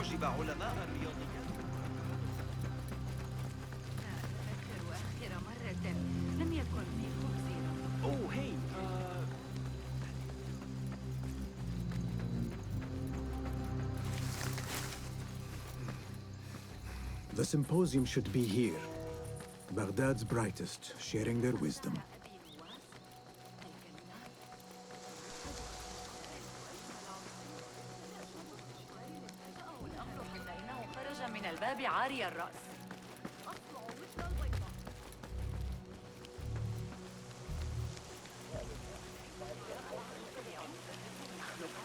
يعجب علماء الرياضيات. أتذكر آخر مرة لم يكن في خبزي. أوه هي The symposium should be here. Baghdad's brightest, sharing their wisdom. خرج من الباب عاري الرأس.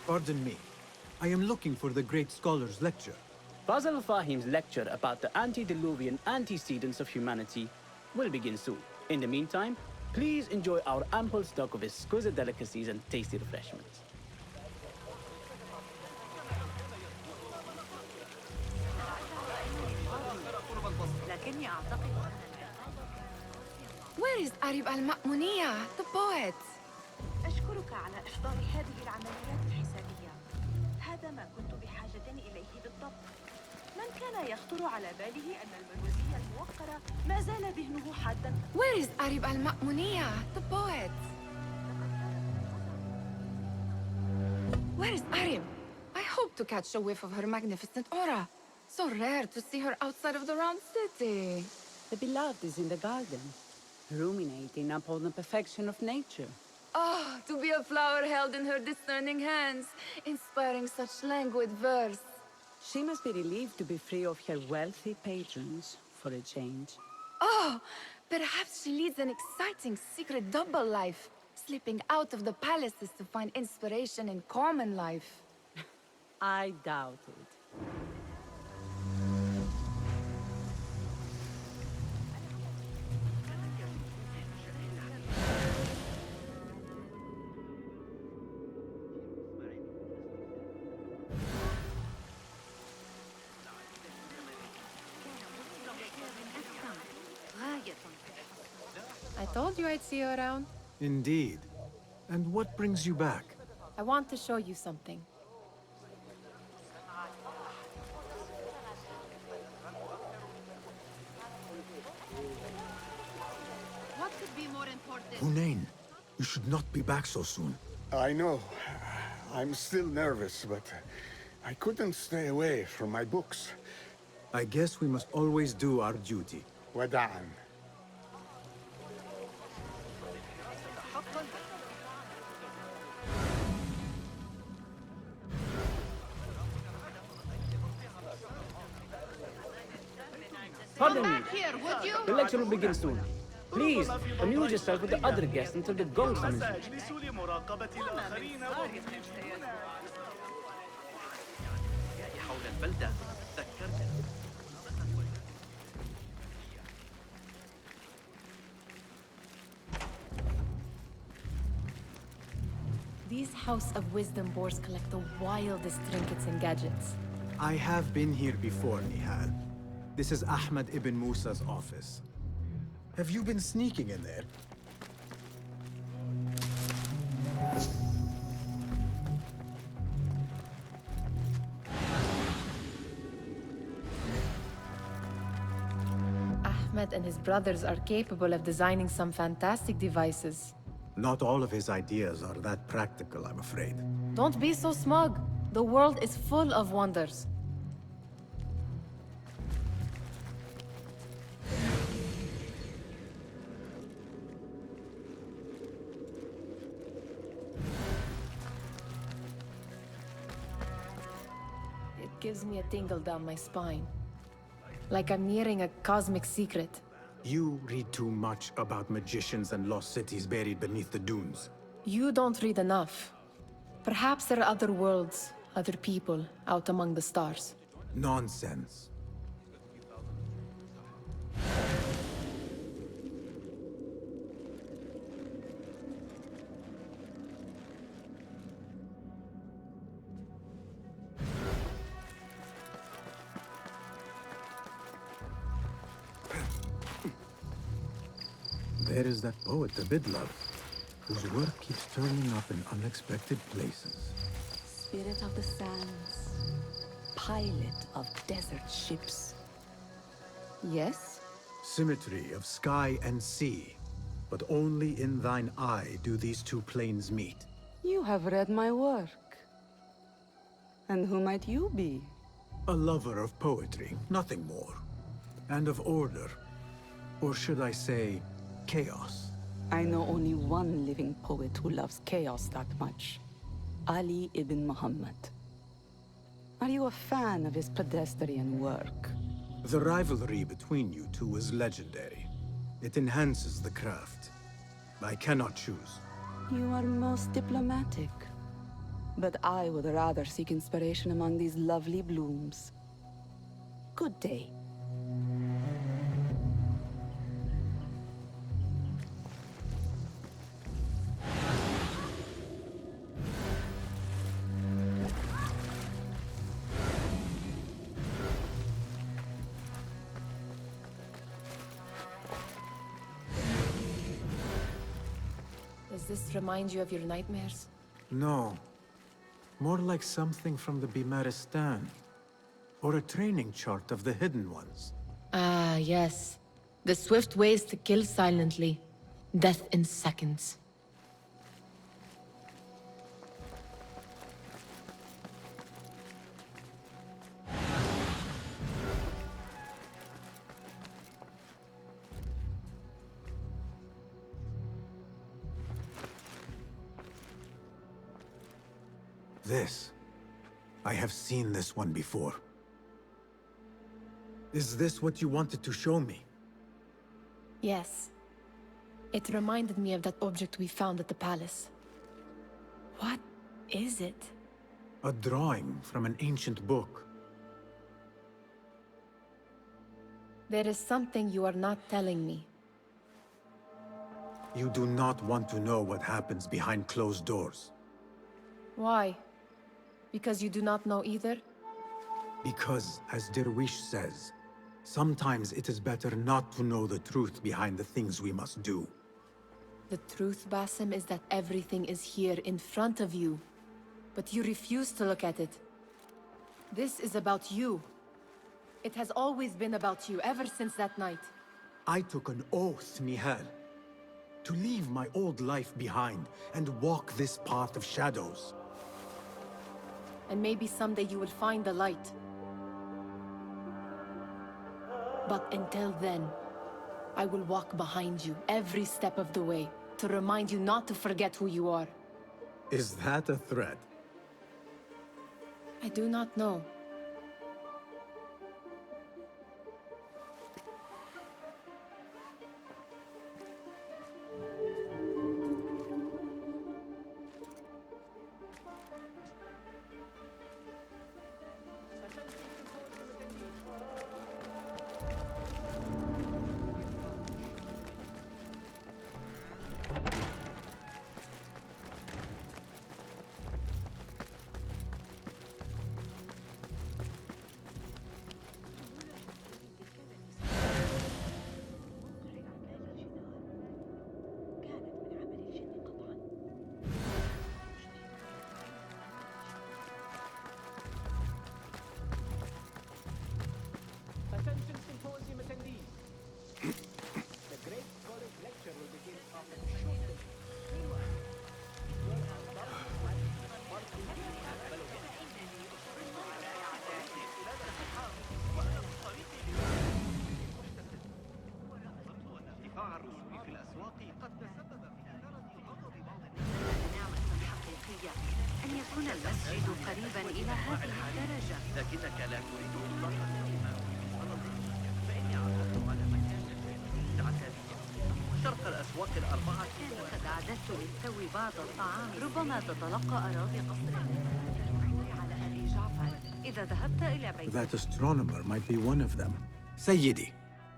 Pardon me. I am looking for the great scholar's lecture. Fazil Fahim's lecture about the antediluvian antecedents of humanity will begin soon. In the meantime, please enjoy our ample stock of exquisite delicacies and tasty refreshments. لكني أعتقد Where is Arib al-Ma'muniyah, the poet? أشكرك على إحضار هذه العمليات الحسابية. هذا ما كنت بحاجة إليه بالضبط. من كان يخطر على باله أن المنوزية الموقرة ما زال ذهنه حاداً. Where is Arib al-Ma'muniyah, the poet? Where is Arib? I hope to catch a whiff of her magnificent aura. So rare to see her outside of the round city. The beloved is in the garden, ruminating upon the perfection of nature. Oh, to be a flower held in her discerning hands, inspiring such languid verse. She must be relieved to be free of her wealthy patrons, for a change. Oh, perhaps she leads an exciting secret double life, slipping out of the palaces to find inspiration in common life. I doubt it. I told you I'd see you around. Indeed. And what brings you back? I want to show you something. What could be more important? Hunain, you should not be back so soon. I know. I'm still nervous, but I couldn't stay away from my books. I guess we must always do our duty. Wada'an. Pardon me. Here, would you? The lecture will begin soon. Please, amuse yourself with the other guests until the gong summons you. سأجلس لمراقبة الآخرين حول البلدة. ذكرت. These House of Wisdom boars collect the wildest trinkets and gadgets. I have been here before, Nihal. This is Ahmad ibn Musa's office. Have you been sneaking in there? Ahmed and his brothers are capable of designing some fantastic devices. Not all of his ideas are that practical, I'm afraid. Don't be so smug. The world is full of wonders. It gives me a tingle down my spine. Like I'm nearing a cosmic secret. You read too much about magicians and lost cities buried beneath the dunes. You don't read enough. Perhaps there are other worlds, other people, out among the stars. Nonsense. There is that poet, the Bidlove, whose work keeps turning up in unexpected places. Spirit of the sands, pilot of desert ships. Yes? Symmetry of sky and sea. But only in thine eye do these two planes meet. You have read my work. And who might you be? A lover of poetry, nothing more. And of order. Or should I say, chaos. I know only one living poet who loves chaos that much. Ali ibn Muhammad. Are you a fan of his pedestrian work? The rivalry between you two is legendary. It enhances the craft. I cannot choose. You are most diplomatic. But I would rather seek inspiration among these lovely blooms. Good day. Does this remind you of your nightmares? No. More like something from the Bimaristan. Or a training chart of the Hidden Ones. Ah, yes. The swift ways to kill silently. Death in seconds. This. I have seen this one before. Is this what you wanted to show me? Yes. It reminded me of that object we found at the palace. What is it? A drawing from an ancient book. There is something you are not telling me. You do not want to know what happens behind closed doors. Why? Because you do not know either? Because, as Derwish says, sometimes it is better not to know the truth behind the things we must do. The truth, Basim, is that everything is here in front of you. But you refuse to look at it. This is about you. It has always been about you, ever since that night. I took an oath, Nihal, to leave my old life behind and walk this path of shadows. And maybe someday you will find the light. But until then, I will walk behind you every step of the way to remind you not to forget who you are. Is that a threat? I do not know. Attention symposium attendees. The great college lecture will begin after a short break. ارتفاع الرسوم في الأسواق قد تسبب في إثارة غضب بعض نعمة حقيقية أن يكون المسجد قريبا إلى هذه الدرجة. لكنك لا تريد إطلاقا الإيمان بصدد فإني عثرت على مكان عتابية شرق الأسواق الأربعة. لقد أعددت للتو بعض الطعام. ربما تتلقى أراضي قصر على أبي جعفر إذا ذهبت إلى بيت. That astronomer might be one of them. Sayyidi,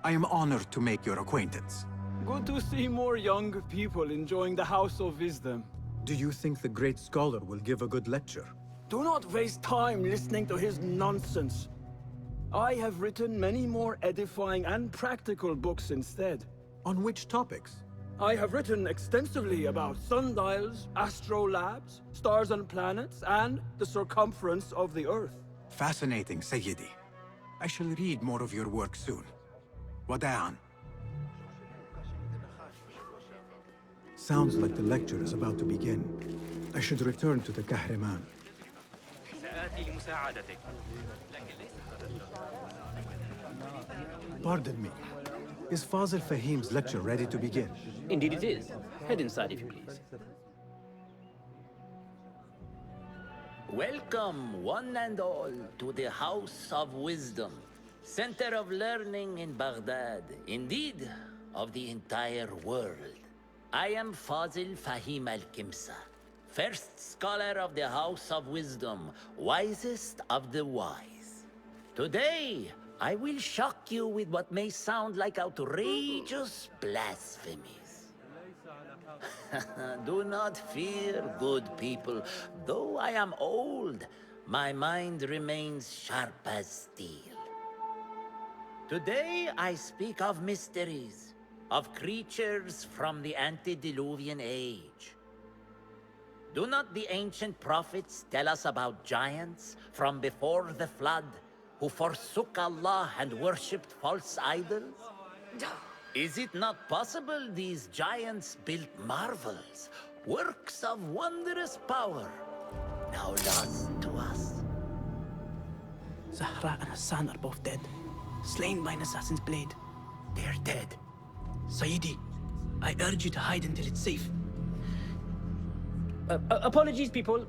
I am honored to make your acquaintance. Good to see more young people enjoying the House of Wisdom. Do you think the great scholar will give a good lecture? Do not waste time listening to his nonsense. I have written many more edifying and practical books instead. On which topics? I have written extensively about sundials, astrolabes, stars and planets, and the circumference of the Earth. Fascinating, Sayyidi. I shall read more of your work soon. Wada'an. Sounds like the lecture is about to begin. I should return to the Kahraman. سآتي لمساعدتك. Pardon me. Is Fazil Fahim's lecture ready to begin? Indeed it is. Head inside if you please. Welcome, one and all, to the House of Wisdom, center of learning in Baghdad, indeed, of the entire world. I am Fazil Fahim al-Kimsa, first scholar of the House of Wisdom, wisest of the wise. Today, I will shock you with what may sound like outrageous blasphemies. Do not fear, good people. Though I am old, my mind remains sharp as steel. Today I speak of mysteries, of creatures from the antediluvian age. Do not the ancient prophets tell us about giants from before the flood who forsook Allah and worshipped false idols? Is it not possible these giants built marvels, works of wondrous power, now lost to us? Zahra and Hassan are both dead, slain by an assassin's blade. They're dead. Sayyidi, I urge you to hide until it's safe. Apologies, people,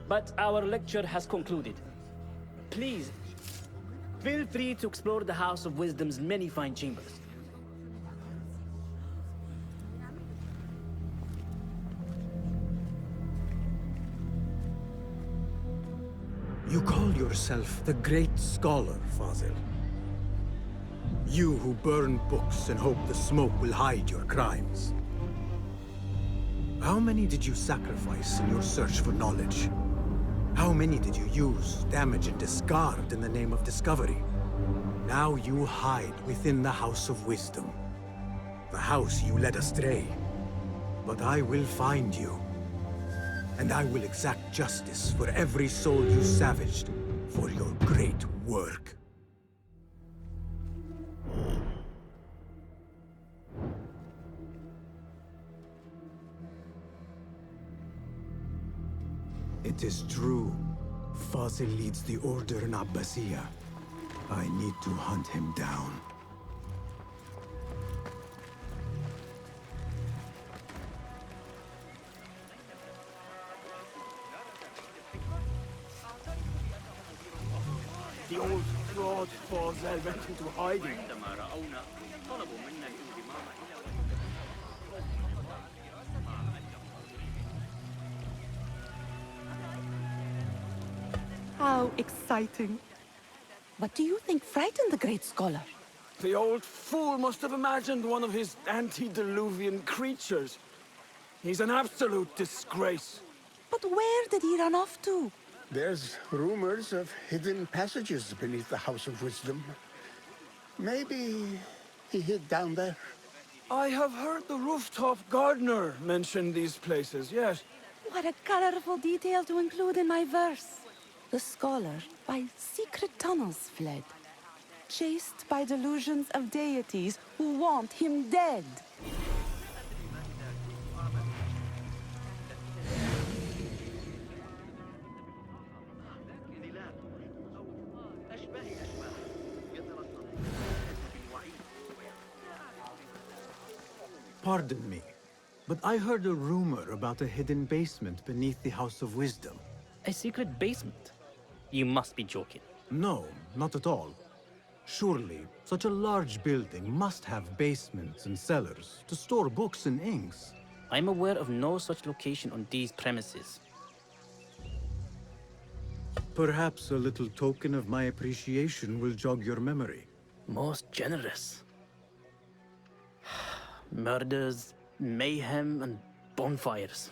but our lecture has concluded. Please, feel free to explore the House of Wisdom's many fine chambers. You call yourself the great scholar, Fazil. You who burn books and hope the smoke will hide your crimes. How many did you sacrifice in your search for knowledge? How many did you use, damage, and discard in the name of discovery? Now you hide within the House of Wisdom. The house you led astray. But I will find you. And I will exact justice for every soul you savaged for your great work. It is true. Fazil leads the order in Abbasiyah. I need to hunt him down. The old fraud Fazil went into hiding. عندما رأونا طلبوا منا الانضمام إلى How exciting. But do you think frightened the great scholar? The old fool must have imagined one of his antediluvian creatures. He's an absolute disgrace. But where did he run off to? There's rumors of hidden passages beneath the House of Wisdom. Maybe he hid down there. I have heard the rooftop gardener mention these places, yes. What a colorful detail to include in my verse. The scholar by secret tunnels fled, chased by delusions of deities who want him dead. Pardon me, but I heard a rumor about a hidden basement beneath the House of Wisdom. A secret basement? You must be joking. No, not at all. Surely, such a large building must have basements and cellars to store books and inks. I'm aware of no such location on these premises. Perhaps a little token of my appreciation will jog your memory. Most generous. Murders, mayhem, and bonfires.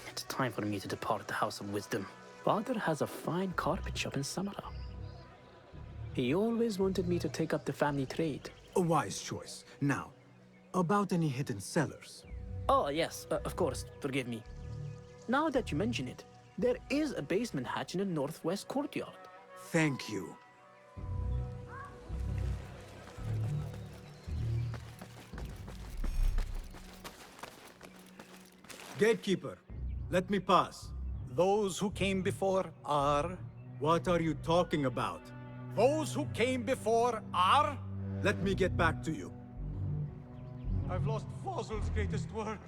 It's time for me to depart the House of Wisdom. Father has a fine carpet shop in Samara. He always wanted me to take up the family trade. A wise choice. Now, about any hidden cellars. Oh, yes, of course, forgive me. Now that you mention it, There is a basement hatch in the northwest courtyard. Thank you. Gatekeeper, let me pass. Those who came before are... What are you talking about? Those who came before are... Let me get back to you. I've lost Fazil's greatest work.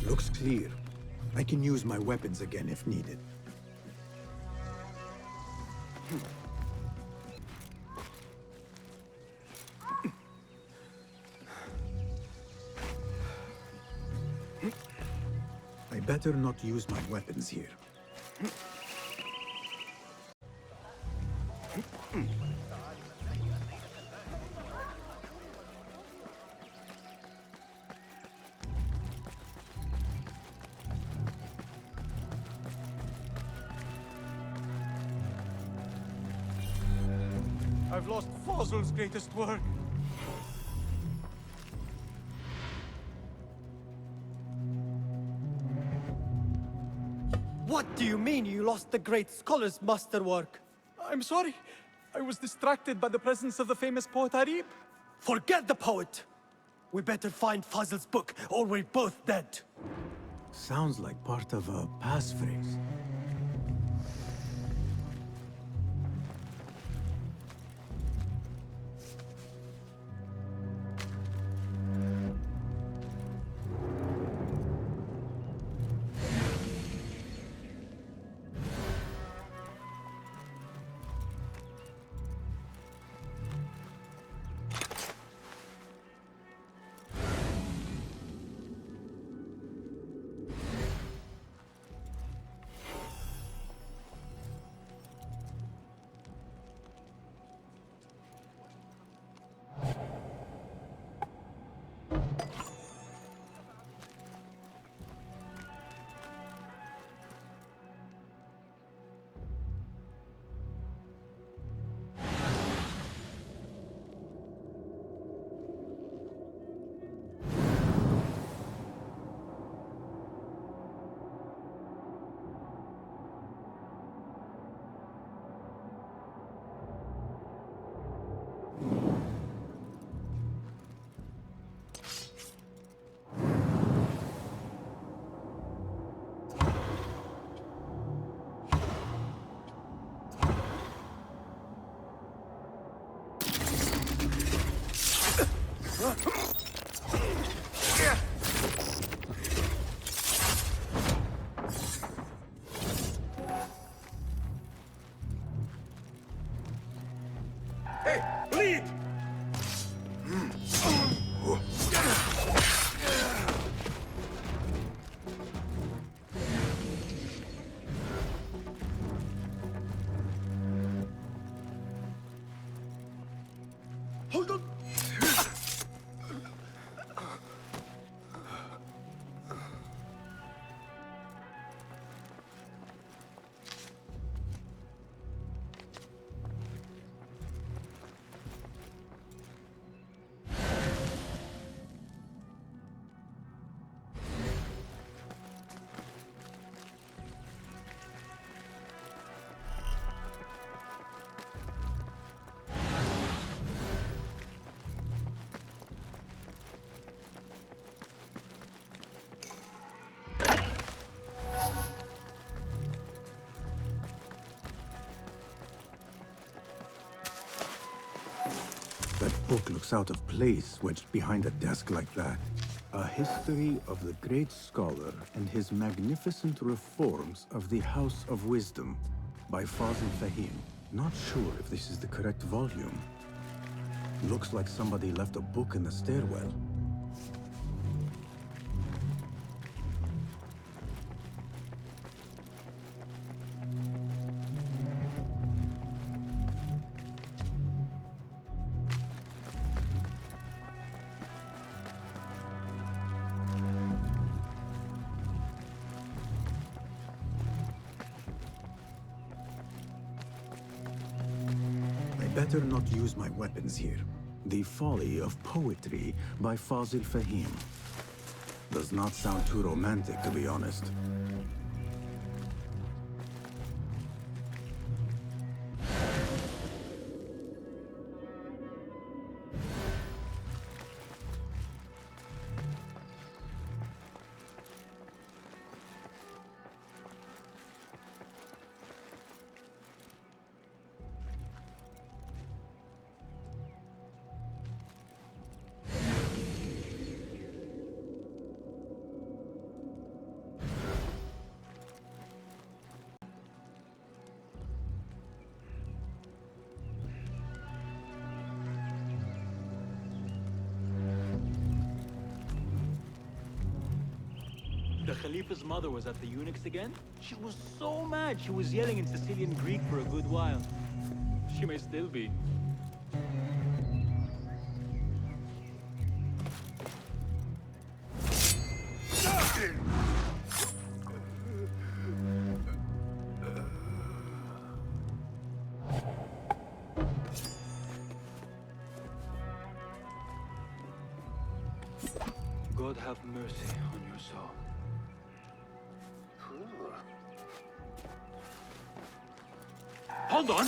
Looks clear. I can use my weapons again if needed. I better not use my weapons here. I've lost Fazil's greatest work. What do you mean you lost the great scholar's masterwork? I'm sorry. I was distracted by the presence of the famous poet Arib. Forget the poet! We better find Fazil's book, or we're both dead. Sounds like part of a passphrase. Hold on! That book looks out of place wedged behind a desk like that. A history of the great scholar and his magnificent reforms of the House of Wisdom by Fazil Fahim. Not sure if this is the correct volume. Looks like somebody left a book in the stairwell. better not use my weapons here. The Folly of Poetry by Fazil Fahim. Does not sound too romantic, to be honest. The Khalifa's mother was at the eunuchs again? She was so mad she was yelling in Sicilian Greek for a good while. She may still be. God have mercy on your soul. Hold on!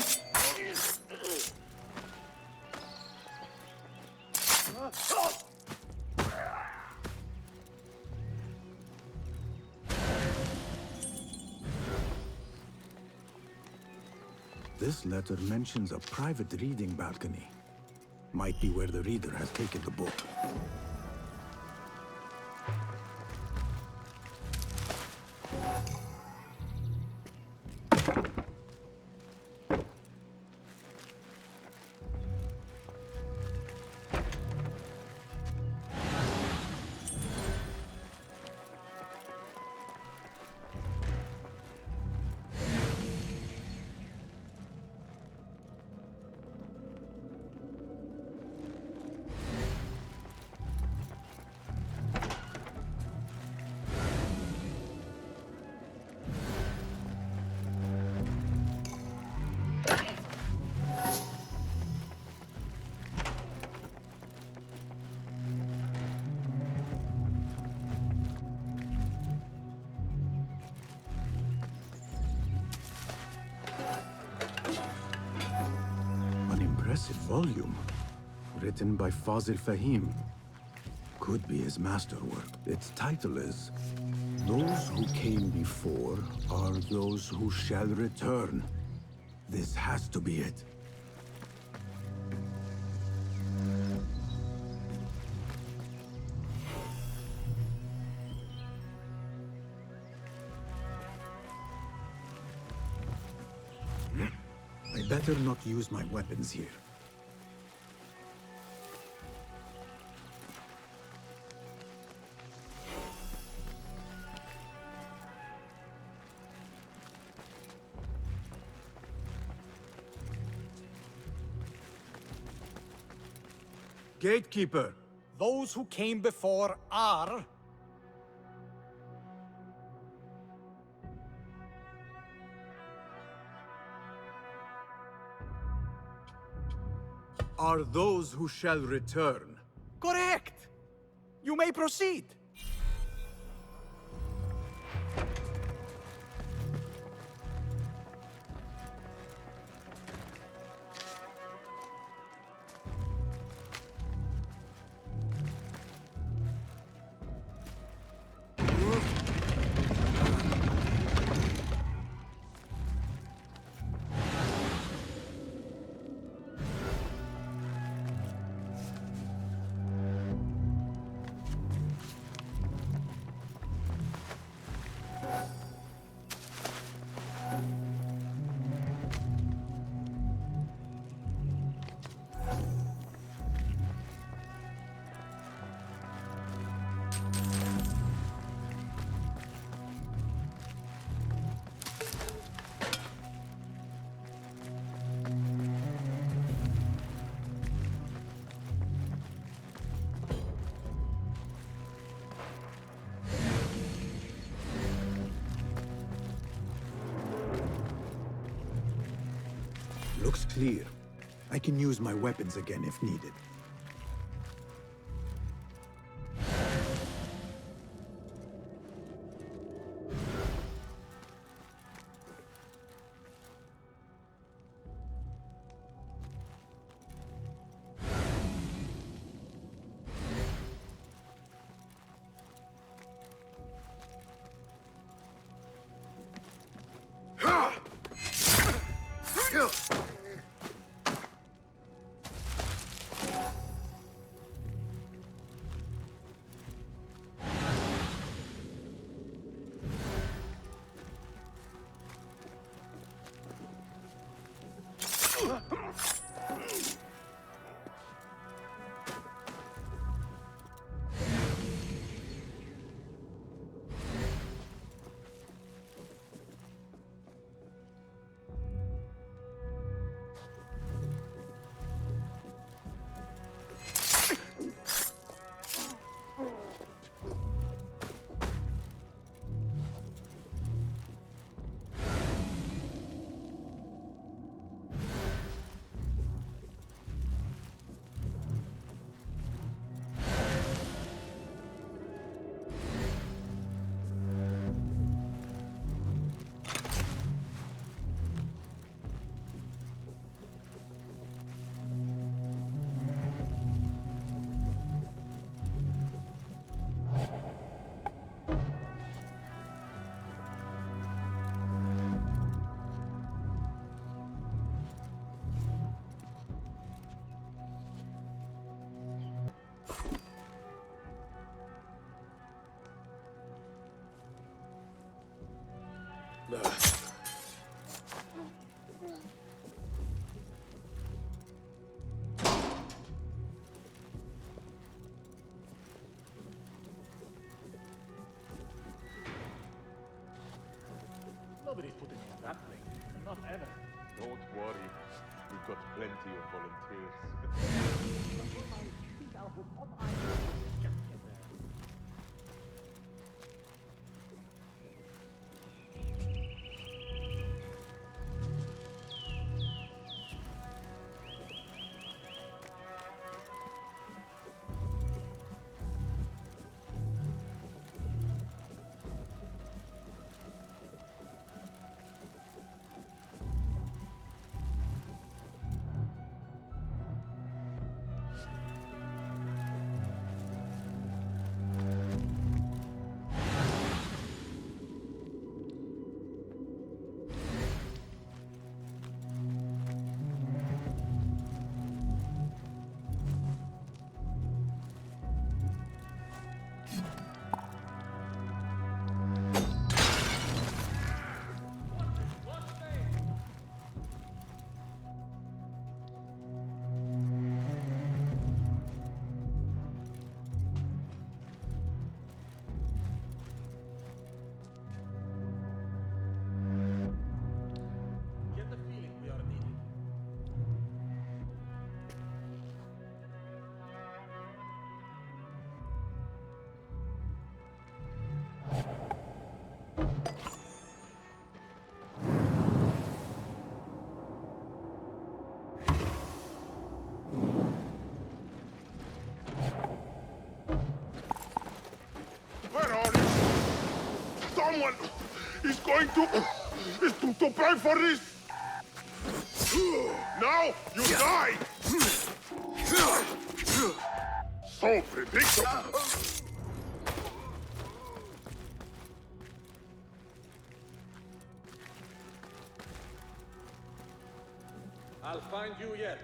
This letter mentions a private reading balcony. Might be where the reader has taken the book. Impressive volume. Written by Fazil Fahim. Could be his masterwork. Its title is Those Who Came Before Are Those Who Shall Return. This has to be it. I better not use my weapons here. Gatekeeper, those who came before are... Are those who shall return. Correct! You may proceed. Looks clear. I can use my weapons again if needed. Nobody's putting me in that thing. Not ever. Don't worry. We've got plenty of volunteers. Someone is going to pay for this. Now you die. So predictable. I'll find you yet.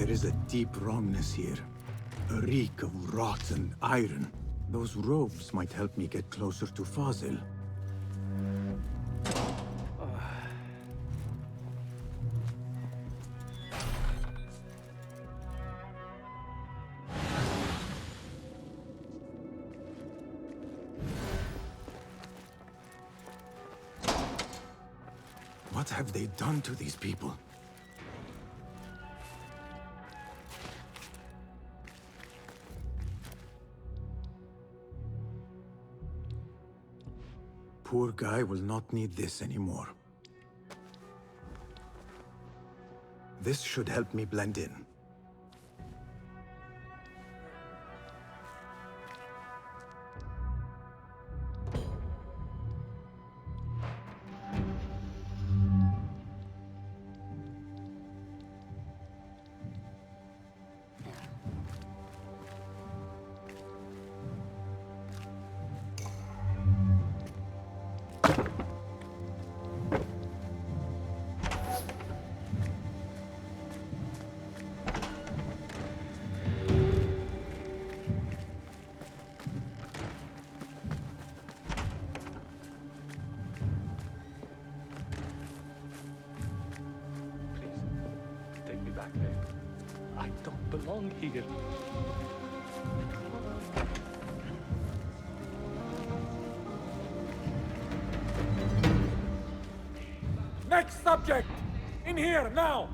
There is a deep wrongness here. A reek of rotten iron. Those robes might help me get closer to Fazil. What have they done to these people? Poor guy will not need this anymore. This should help me blend in. Take me back there. I don't belong here. Next subject! In here, now!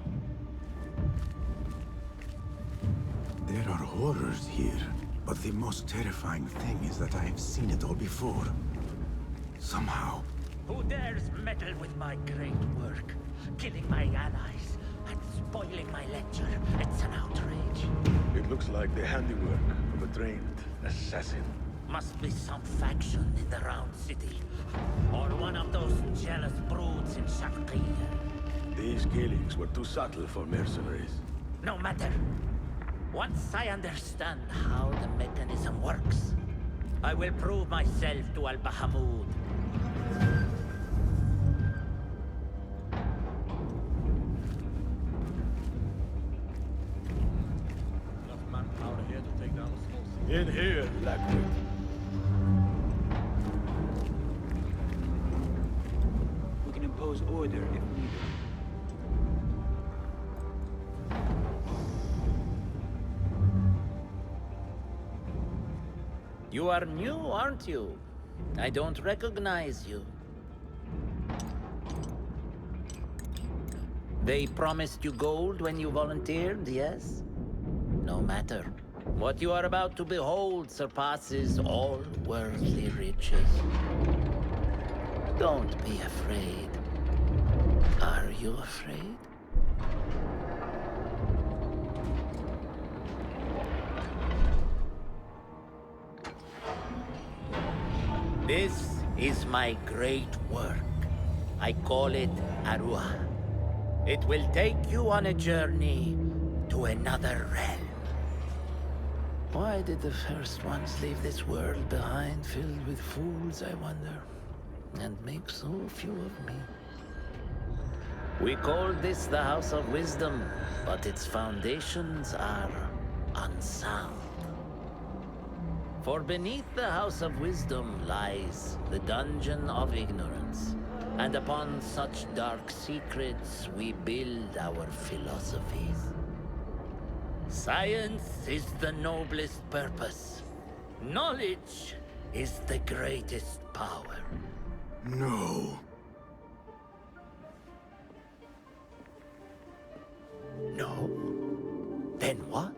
There are horrors here, but the most terrifying thing is that I have seen it all before. Somehow. Who dares meddle with my great work? Killing my allies and spoiling my lecture. It's an outrage. It looks like the handiwork of a trained assassin. Must be some faction in the Round City. Or one of those jealous broods in Sharqiyya. These killings were too subtle for mercenaries. No matter. Once I understand how the mechanism works, I will prove myself to Al-Bahamud. Enough manpower here to take down a small city. In here, Blackwood. We can impose order if needed. You are new, aren't you? I don't recognize you. They promised you gold when you volunteered, yes? No matter. What you are about to behold surpasses all worldly riches. Don't be afraid. Are you afraid? This is my great work. I call it Arua. It will take you on a journey to another realm. Why did the first ones leave this world behind, filled with fools, I wonder, and make so few of me? We call this the House of Wisdom, but its foundations are unsound. For beneath the House of Wisdom lies the Dungeon of Ignorance, and upon such dark secrets we build our philosophies. Science is the noblest purpose. Knowledge is the greatest power. No. No? Then what?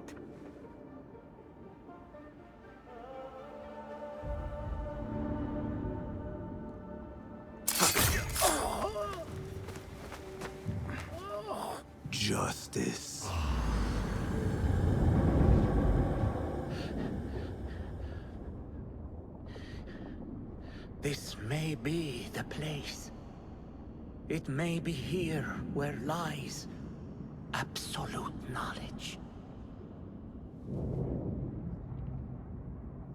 Justice. This may be the place. It may be here where lies absolute knowledge.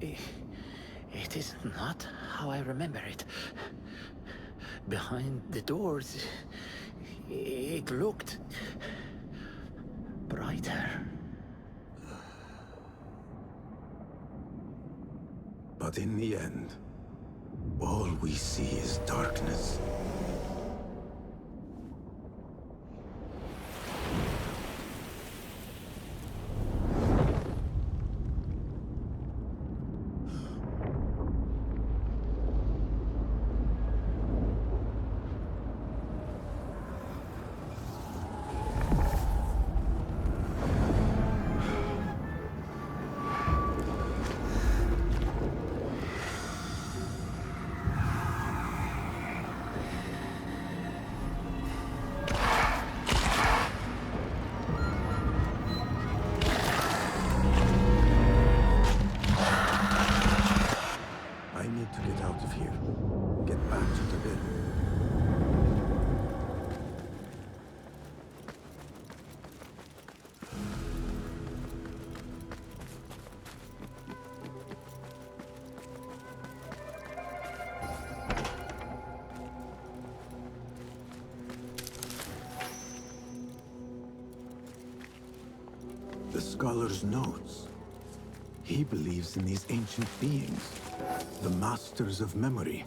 It is not how I remember it. Behind the doors, it looked brighter. But in the end, all we see is darkness. To get out of here. Get back to the bed. The scholar's notes. He believes in these ancient beings. The masters of memory.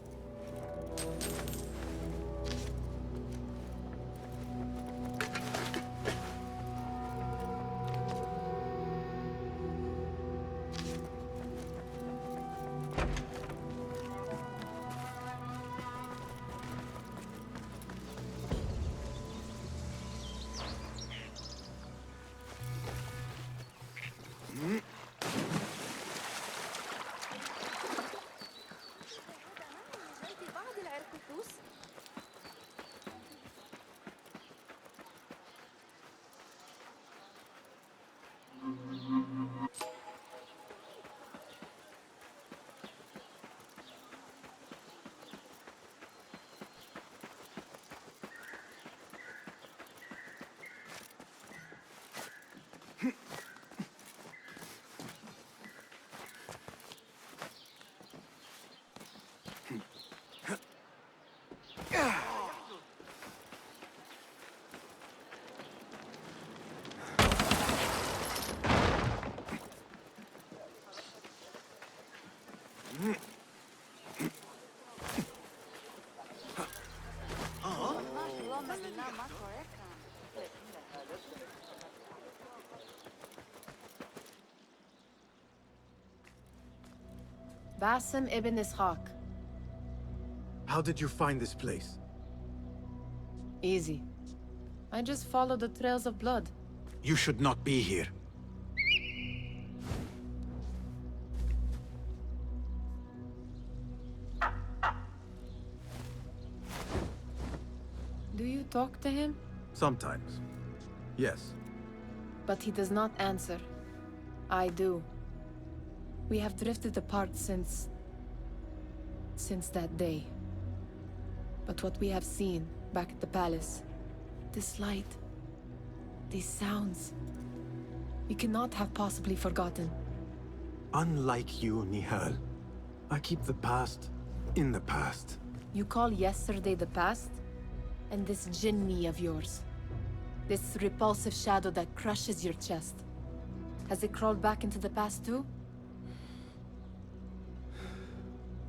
Basim ibn Ishaq. How did you find this place? Easy. I just followed the trails of blood. You should not be here. Do you talk to him? Sometimes. Yes. But he does not answer. I do. We have drifted apart since that day. But what we have seen back at the palace, this light, these sounds, we cannot have possibly forgotten. Unlike you, Nihal, I keep the past in the past. You call yesterday the past? And this jinni of yours, this repulsive shadow that crushes your chest, has it crawled back into the past too?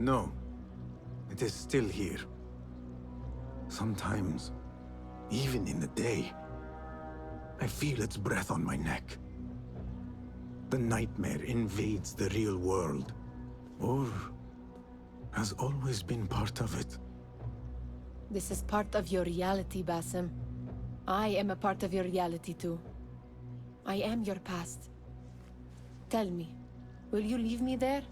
No. It is still here. Sometimes, even in the day, I feel its breath on my neck. The nightmare invades the real world, or has always been part of it. This is part of your reality, Basim. I am a part of your reality too. I am your past. Tell me, will you leave me there?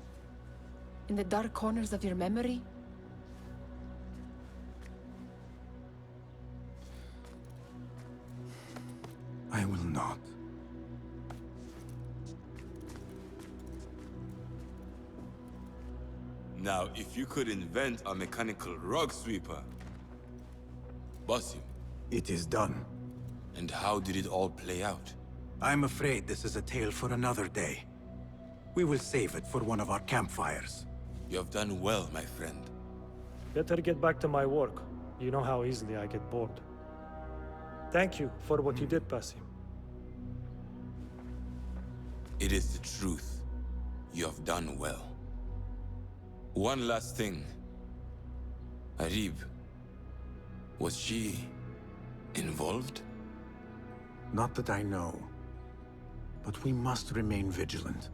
In the dark corners of your memory? I will not. Now, if you could invent a mechanical rug sweeper, Basim. It is done. And how did it all play out? I'm afraid this is a tale for another day. We will save it for one of our campfires. You have done well, my friend. Better get back to my work. You know how easily I get bored. Thank you for what you did, Basim. It is the truth. You have done well. One last thing. Arib, was she involved? Not that I know. But we must remain vigilant.